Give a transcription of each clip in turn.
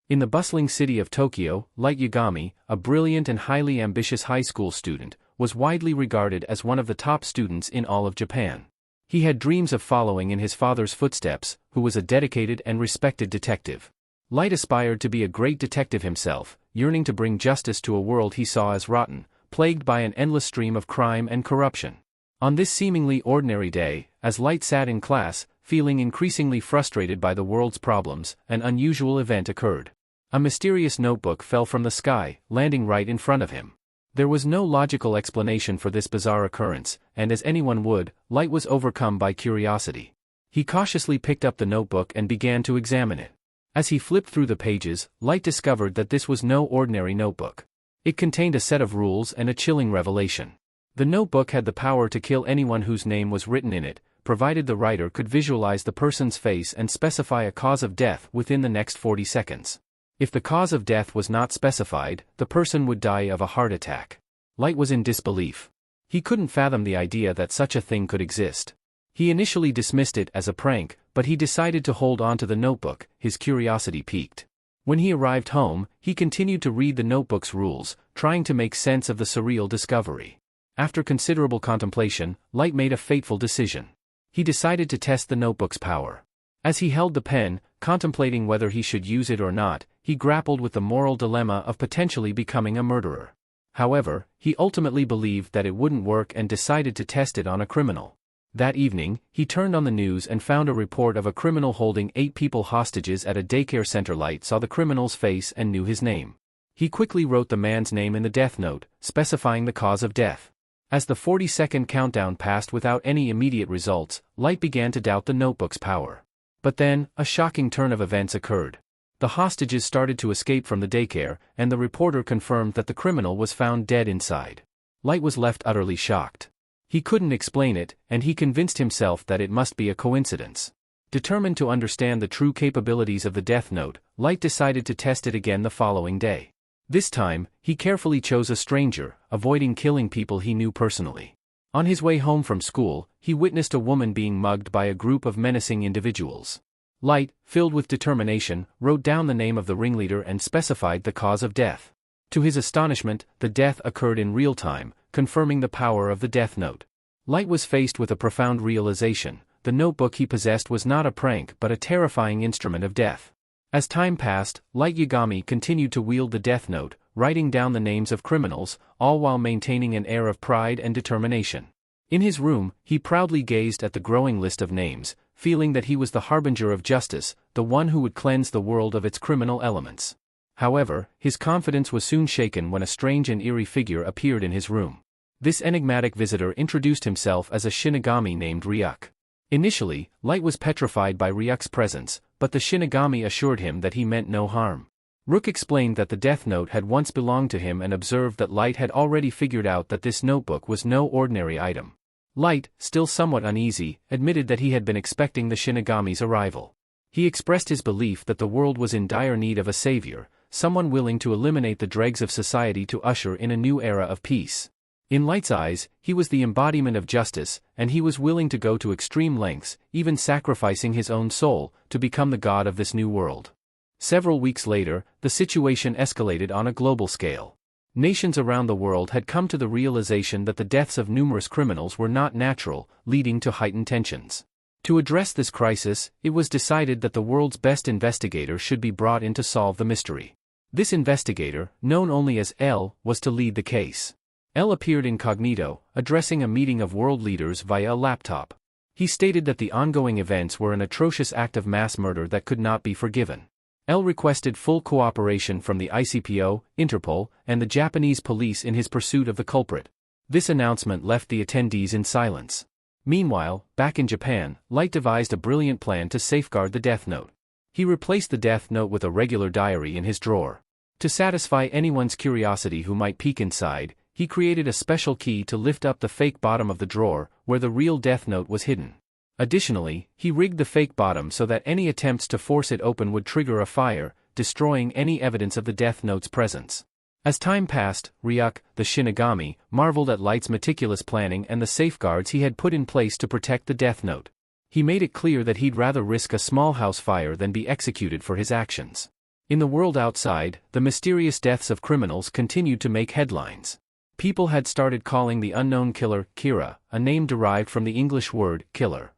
In the bustling city of Tokyo, Light Yagami, a brilliant and highly ambitious high school student, was widely regarded as one of the top students in all of Japan. He had dreams of following in his father's footsteps, who was a dedicated and respected detective. Light aspired to be a great detective himself, yearning to bring justice to a world he saw as rotten, plagued by an endless stream of crime and corruption. On this seemingly ordinary day, as Light sat in class, feeling increasingly frustrated by the world's problems, an unusual event occurred. A mysterious notebook fell from the sky, landing right in front of him. There was no logical explanation for this bizarre occurrence, and as anyone would, Light was overcome by curiosity. He cautiously picked up the notebook and began to examine it. As he flipped through the pages, Light discovered that this was no ordinary notebook. It contained a set of rules and a chilling revelation. The notebook had the power to kill anyone whose name was written in it, provided the writer could visualize the person's face and specify a cause of death within the next 40 seconds. If the cause of death was not specified, the person would die of a heart attack. Light was in disbelief. He couldn't fathom the idea that such a thing could exist. He initially dismissed it as a prank, but he decided to hold on to the notebook, his curiosity piqued. When he arrived home, he continued to read the notebook's rules, trying to make sense of the surreal discovery. After considerable contemplation, Light made a fateful decision. He decided to test the notebook's power. As he held the pen, contemplating whether he should use it or not, he grappled with the moral dilemma of potentially becoming a murderer. However, he ultimately believed that it wouldn't work and decided to test it on a criminal. That evening, he turned on the news and found a report of a criminal holding 8 people hostages at a daycare center. Light saw the criminal's face and knew his name. He quickly wrote the man's name in the death note, specifying the cause of death. As the 40-second countdown passed without any immediate results, Light began to doubt the notebook's power. But then, a shocking turn of events occurred. The hostages started to escape from the daycare, and the reporter confirmed that the criminal was found dead inside. Light was left utterly shocked. He couldn't explain it, and he convinced himself that it must be a coincidence. Determined to understand the true capabilities of the death note, Light decided to test it again the following day. This time, he carefully chose a stranger, avoiding killing people he knew personally. On his way home from school, he witnessed a woman being mugged by a group of menacing individuals. Light, filled with determination, wrote down the name of the ringleader and specified the cause of death. To his astonishment, the death occurred in real time, confirming the power of the death note. Light was faced with a profound realization: the notebook he possessed was not a prank but a terrifying instrument of death. As time passed, Light Yagami continued to wield the death note, writing down the names of criminals, all while maintaining an air of pride and determination. In his room, he proudly gazed at the growing list of names, feeling that he was the harbinger of justice, the one who would cleanse the world of its criminal elements. However, his confidence was soon shaken when a strange and eerie figure appeared in his room. This enigmatic visitor introduced himself as a Shinigami named Ryuk. Initially, Light was petrified by Ryuk's presence, but the Shinigami assured him that he meant no harm. Rook explained that the death note had once belonged to him and observed that Light had already figured out that this notebook was no ordinary item. Light, still somewhat uneasy, admitted that he had been expecting the Shinigami's arrival. He expressed his belief that the world was in dire need of a savior, someone willing to eliminate the dregs of society to usher in a new era of peace. In Light's eyes, he was the embodiment of justice, and he was willing to go to extreme lengths, even sacrificing his own soul, to become the god of this new world. Several weeks later, the situation escalated on a global scale. Nations around the world had come to the realization that the deaths of numerous criminals were not natural, leading to heightened tensions. To address this crisis, it was decided that the world's best investigator should be brought in to solve the mystery. This investigator, known only as L, was to lead the case. L appeared incognito, addressing a meeting of world leaders via a laptop. He stated that the ongoing events were an atrocious act of mass murder that could not be forgiven. L requested full cooperation from the ICPO, Interpol, and the Japanese police in his pursuit of the culprit. This announcement left the attendees in silence. Meanwhile, back in Japan, Light devised a brilliant plan to safeguard the death note. He replaced the death note with a regular diary in his drawer. To satisfy anyone's curiosity who might peek inside, he created a special key to lift up the fake bottom of the drawer, where the real death note was hidden. Additionally, he rigged the fake bottom so that any attempts to force it open would trigger a fire, destroying any evidence of the death note's presence. As time passed, Ryuk, the Shinigami, marveled at Light's meticulous planning and the safeguards he had put in place to protect the death note. He made it clear that he'd rather risk a small house fire than be executed for his actions. In the world outside, the mysterious deaths of criminals continued to make headlines. People had started calling the unknown killer Kira, a name derived from the English word killer.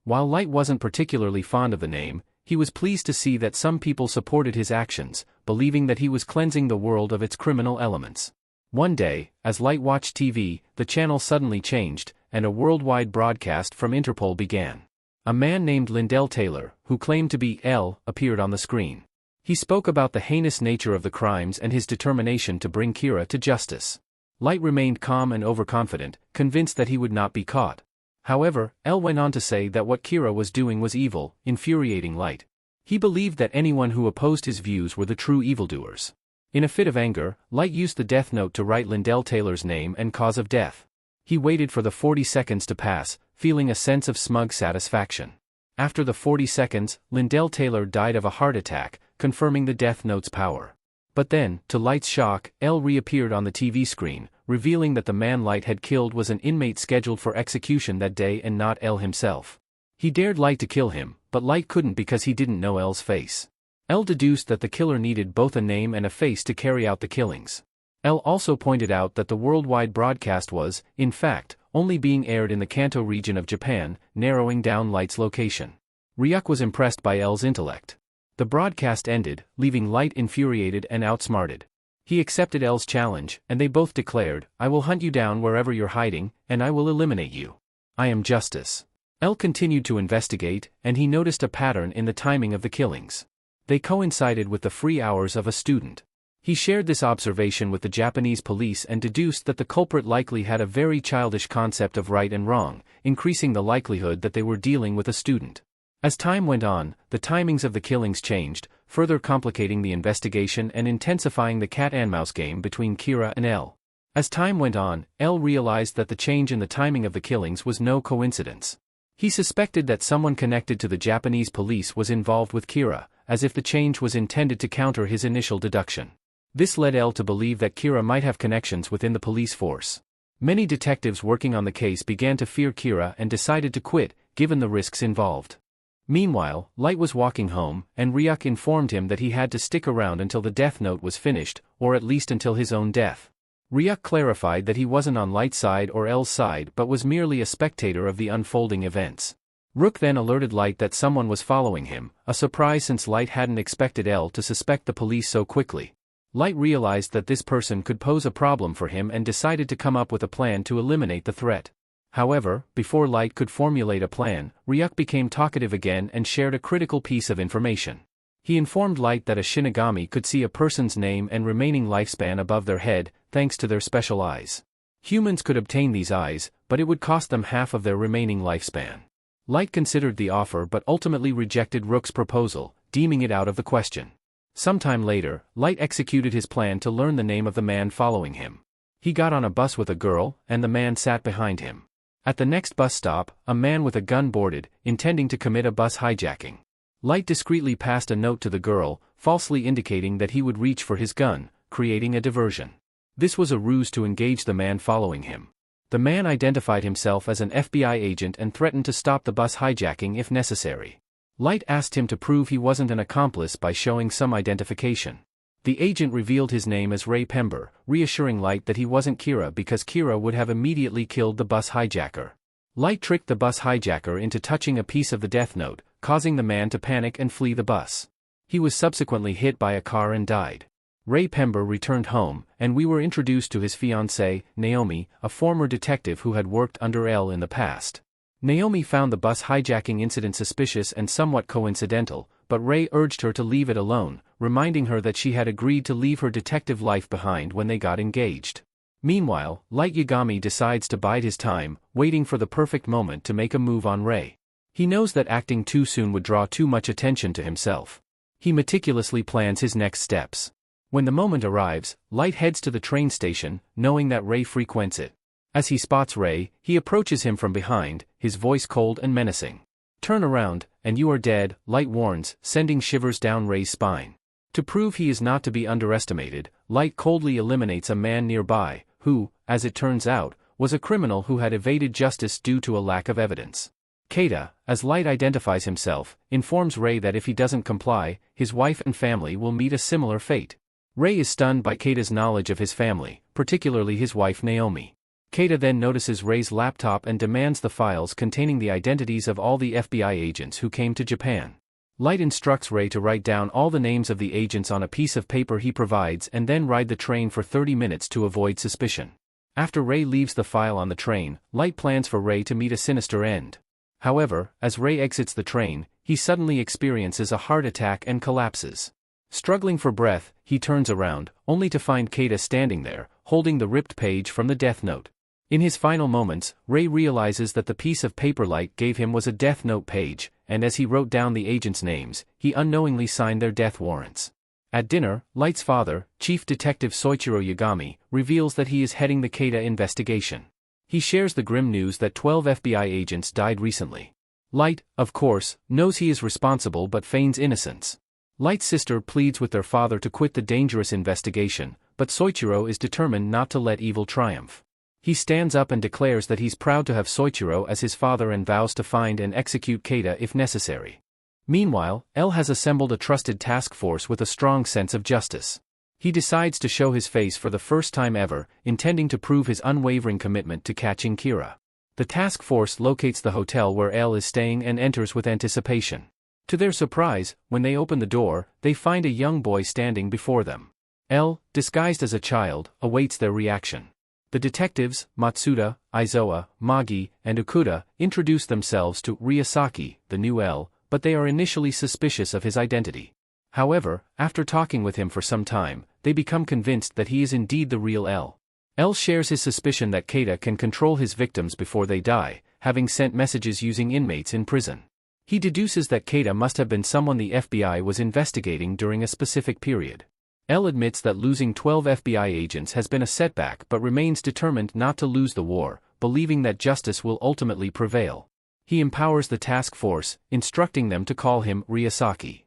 While Light wasn't particularly fond of the name, he was pleased to see that some people supported his actions, believing that he was cleansing the world of its criminal elements. One day, as Light watched TV, the channel suddenly changed, and a worldwide broadcast from Interpol began. A man named Lindell Taylor, who claimed to be L, appeared on the screen. He spoke about the heinous nature of the crimes and his determination to bring Kira to justice. Light remained calm and overconfident, convinced that he would not be caught. However, L went on to say that what Kira was doing was evil, infuriating Light. He believed that anyone who opposed his views were the true evildoers. In a fit of anger, Light used the death note to write Lindell Taylor's name and cause of death. He waited for the 40 seconds to pass, feeling a sense of smug satisfaction. After the 40 seconds, Lindell Taylor died of a heart attack, confirming the death note's power. But then, to Light's shock, L reappeared on the TV screen, revealing that the man Light had killed was an inmate scheduled for execution that day and not L himself. He dared Light to kill him, but Light couldn't because he didn't know L's face. L deduced that the killer needed both a name and a face to carry out the killings. L also pointed out that the worldwide broadcast was, in fact, only being aired in the Kanto region of Japan, narrowing down Light's location. Ryuk was impressed by L's intellect. The broadcast ended, leaving Light infuriated and outsmarted. He accepted L's challenge, and they both declared, "I will hunt you down wherever you're hiding, and I will eliminate you. I am justice." L continued to investigate, and he noticed a pattern in the timing of the killings. They coincided with the free hours of a student. He shared this observation with the Japanese police and deduced that the culprit likely had a very childish concept of right and wrong, increasing the likelihood that they were dealing with a student. As time went on, the timings of the killings changed, further complicating the investigation and intensifying the cat-and-mouse game between Kira and L. As time went on, L realized that the change in the timing of the killings was no coincidence. He suspected that someone connected to the Japanese police was involved with Kira, as if the change was intended to counter his initial deduction. This led L to believe that Kira might have connections within the police force. Many detectives working on the case began to fear Kira and decided to quit, given the risks involved. Meanwhile, Light was walking home, and Ryuk informed him that he had to stick around until the death note was finished, or at least until his own death. Ryuk clarified that he wasn't on Light's side or L's side but was merely a spectator of the unfolding events. Rook then alerted Light that someone was following him, a surprise since Light hadn't expected L to suspect the police so quickly. Light realized that this person could pose a problem for him and decided to come up with a plan to eliminate the threat. However, before Light could formulate a plan, Ryuk became talkative again and shared a critical piece of information. He informed Light that a Shinigami could see a person's name and remaining lifespan above their head, thanks to their special eyes. Humans could obtain these eyes, but it would cost them half of their remaining lifespan. Light considered the offer but ultimately rejected Rook's proposal, deeming it out of the question. Sometime later, Light executed his plan to learn the name of the man following him. He got on a bus with a girl, and the man sat behind him. At the next bus stop, a man with a gun boarded, intending to commit a bus hijacking. Light discreetly passed a note to the girl, falsely indicating that he would reach for his gun, creating a diversion. This was a ruse to engage the man following him. The man identified himself as an FBI agent and threatened to stop the bus hijacking if necessary. Light asked him to prove he wasn't an accomplice by showing some identification. The agent revealed his name as Ray Pember, reassuring Light that he wasn't Kira because Kira would have immediately killed the bus hijacker. Light tricked the bus hijacker into touching a piece of the death note, causing the man to panic and flee the bus. He was subsequently hit by a car and died. Ray Pember returned home, and we were introduced to his fiancée, Naomi, a former detective who had worked under L in the past. Naomi found the bus hijacking incident suspicious and somewhat coincidental, but Ray urged her to leave it alone, reminding her that she had agreed to leave her detective life behind when they got engaged. Meanwhile, Light Yagami decides to bide his time, waiting for the perfect moment to make a move on Ray. He knows that acting too soon would draw too much attention to himself. He meticulously plans his next steps. When the moment arrives, Light heads to the train station, knowing that Ray frequents it. As he spots Ray, he approaches him from behind, his voice cold and menacing. "Turn around, and you are dead," Light warns, sending shivers down Ray's spine. To prove he is not to be underestimated, Light coldly eliminates a man nearby, who, as it turns out, was a criminal who had evaded justice due to a lack of evidence. Keita, as Light identifies himself, informs Ray that if he doesn't comply, his wife and family will meet a similar fate. Ray is stunned by Keita's knowledge of his family, particularly his wife Naomi. Keita then notices Ray's laptop and demands the files containing the identities of all the FBI agents who came to Japan. Light instructs Ray to write down all the names of the agents on a piece of paper he provides and then ride the train for 30 minutes to avoid suspicion. After Ray leaves the file on the train, Light plans for Ray to meet a sinister end. However, as Ray exits the train, he suddenly experiences a heart attack and collapses. Struggling for breath, he turns around, only to find Keita standing there, holding the ripped page from the death note. In his final moments, Ray realizes that the piece of paper Light gave him was a death note page, and as he wrote down the agents' names, he unknowingly signed their death warrants. At dinner, Light's father, Chief Detective Soichiro Yagami, reveals that he is heading the Keita investigation. He shares the grim news that 12 FBI agents died recently. Light, of course, knows he is responsible but feigns innocence. Light's sister pleads with their father to quit the dangerous investigation, but Soichiro is determined not to let evil triumph. He stands up and declares that he's proud to have Soichiro as his father and vows to find and execute Keita if necessary. Meanwhile, L has assembled a trusted task force with a strong sense of justice. He decides to show his face for the first time ever, intending to prove his unwavering commitment to catching Kira. The task force locates the hotel where L is staying and enters with anticipation. To their surprise, when they open the door, they find a young boy standing before them. L, disguised as a child, awaits their reaction. The detectives, Matsuda, Aizawa, Magi, and Okuda, introduce themselves to Ryusaki, the new L, but they are initially suspicious of his identity. However, after talking with him for some time, they become convinced that he is indeed the real L. L shares his suspicion that Keita can control his victims before they die, having sent messages using inmates in prison. He deduces that Keita must have been someone the FBI was investigating during a specific period. L admits that losing 12 FBI agents has been a setback but remains determined not to lose the war, believing that justice will ultimately prevail. He empowers the task force, instructing them to call him Ryusaki.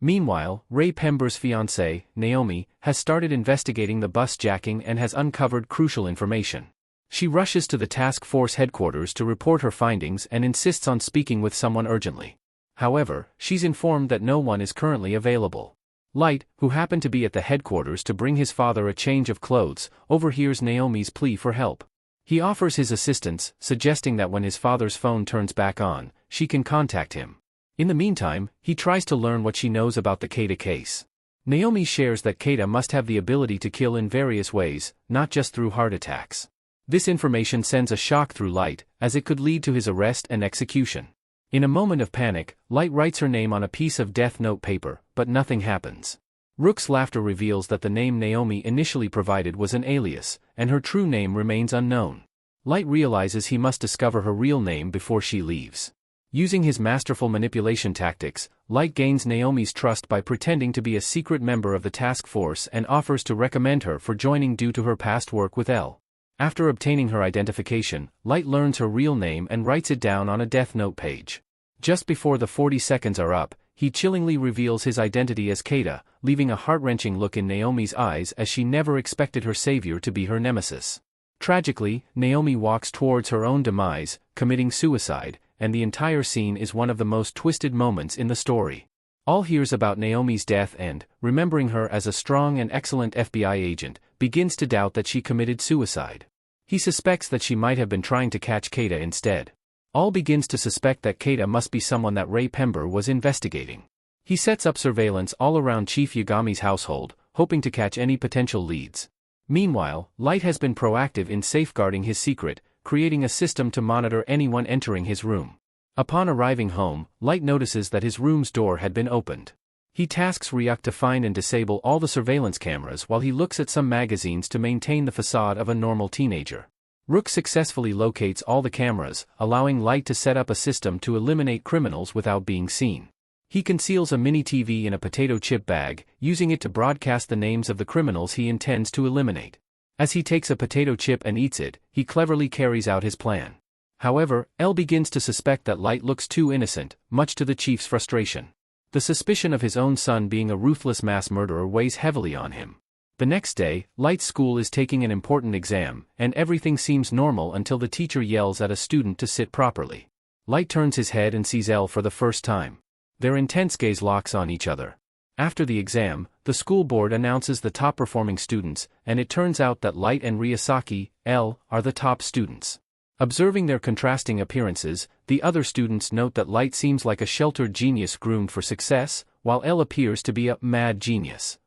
Meanwhile, Ray Pember's fiancée, Naomi, has started investigating the bus jacking and has uncovered crucial information. She rushes to the task force headquarters to report her findings and insists on speaking with someone urgently. However, she's informed that no one is currently available. Light, who happened to be at the headquarters to bring his father a change of clothes, overhears Naomi's plea for help. He offers his assistance, suggesting that when his father's phone turns back on, she can contact him. In the meantime, he tries to learn what she knows about the Keita case. Naomi shares that Keita must have the ability to kill in various ways, not just through heart attacks. This information sends a shock through Light, as it could lead to his arrest and execution. In a moment of panic, Light writes her name on a piece of death note paper, but nothing happens. Rook's laughter reveals that the name Naomi initially provided was an alias, and her true name remains unknown. Light realizes he must discover her real name before she leaves. Using his masterful manipulation tactics, Light gains Naomi's trust by pretending to be a secret member of the task force and offers to recommend her for joining due to her past work with L. After obtaining her identification, Light learns her real name and writes it down on a death note page. Just before the 40 seconds are up, he chillingly reveals his identity as Keita, leaving a heart-wrenching look in Naomi's eyes as she never expected her savior to be her nemesis. Tragically, Naomi walks towards her own demise, committing suicide, and the entire scene is one of the most twisted moments in the story. All hears about Naomi's death and, remembering her as a strong and excellent FBI agent, begins to doubt that she committed suicide. He suspects that she might have been trying to catch Keita instead. All begins to suspect that Keita must be someone that Ray Pember was investigating. He sets up surveillance all around Chief Yagami's household, hoping to catch any potential leads. Meanwhile, Light has been proactive in safeguarding his secret, creating a system to monitor anyone entering his room. Upon arriving home, Light notices that his room's door had been opened. He tasks Ryuk to find and disable all the surveillance cameras while he looks at some magazines to maintain the facade of a normal teenager. Rook successfully locates all the cameras, allowing Light to set up a system to eliminate criminals without being seen. He conceals a mini-TV in a potato chip bag, using it to broadcast the names of the criminals he intends to eliminate. As he takes a potato chip and eats it, he cleverly carries out his plan. However, L begins to suspect that Light looks too innocent, much to the chief's frustration. The suspicion of his own son being a ruthless mass murderer weighs heavily on him. The next day, Light's school is taking an important exam, and everything seems normal until the teacher yells at a student to sit properly. Light turns his head and sees L for the first time. Their intense gaze locks on each other. After the exam, the school board announces the top-performing students, and it turns out that Light and Ryusaki, L, are the top students. Observing their contrasting appearances, the other students note that Light seems like a sheltered genius groomed for success, while L appears to be a mad genius.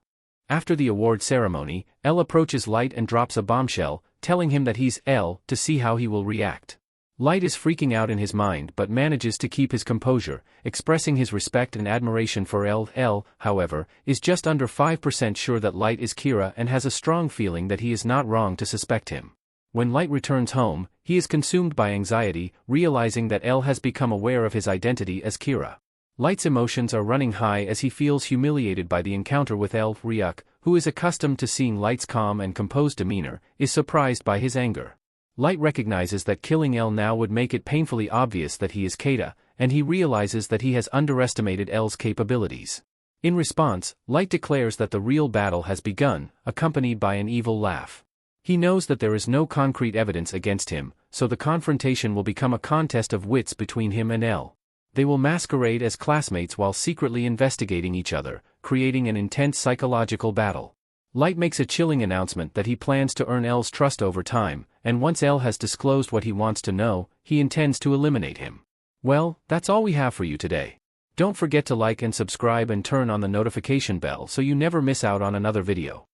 After the award ceremony, L approaches Light and drops a bombshell, telling him that he's L, to see how he will react. Light is freaking out in his mind but manages to keep his composure, expressing his respect and admiration for L. L, however, is just under 5% sure that Light is Kira and has a strong feeling that he is not wrong to suspect him. When Light returns home, he is consumed by anxiety, realizing that L has become aware of his identity as Kira. Light's emotions are running high as he feels humiliated by the encounter with L. Ryuk, who is accustomed to seeing Light's calm and composed demeanor, is surprised by his anger. Light recognizes that killing L now would make it painfully obvious that he is Keita, and he realizes that he has underestimated L's capabilities. In response, Light declares that the real battle has begun, accompanied by an evil laugh. He knows that there is no concrete evidence against him, so the confrontation will become a contest of wits between him and L. They will masquerade as classmates while secretly investigating each other, creating an intense psychological battle. Light makes a chilling announcement that he plans to earn L's trust over time, and once L has disclosed what he wants to know, he intends to eliminate him. Well, that's all we have for you today. Don't forget to like and subscribe and turn on the notification bell so you never miss out on another video.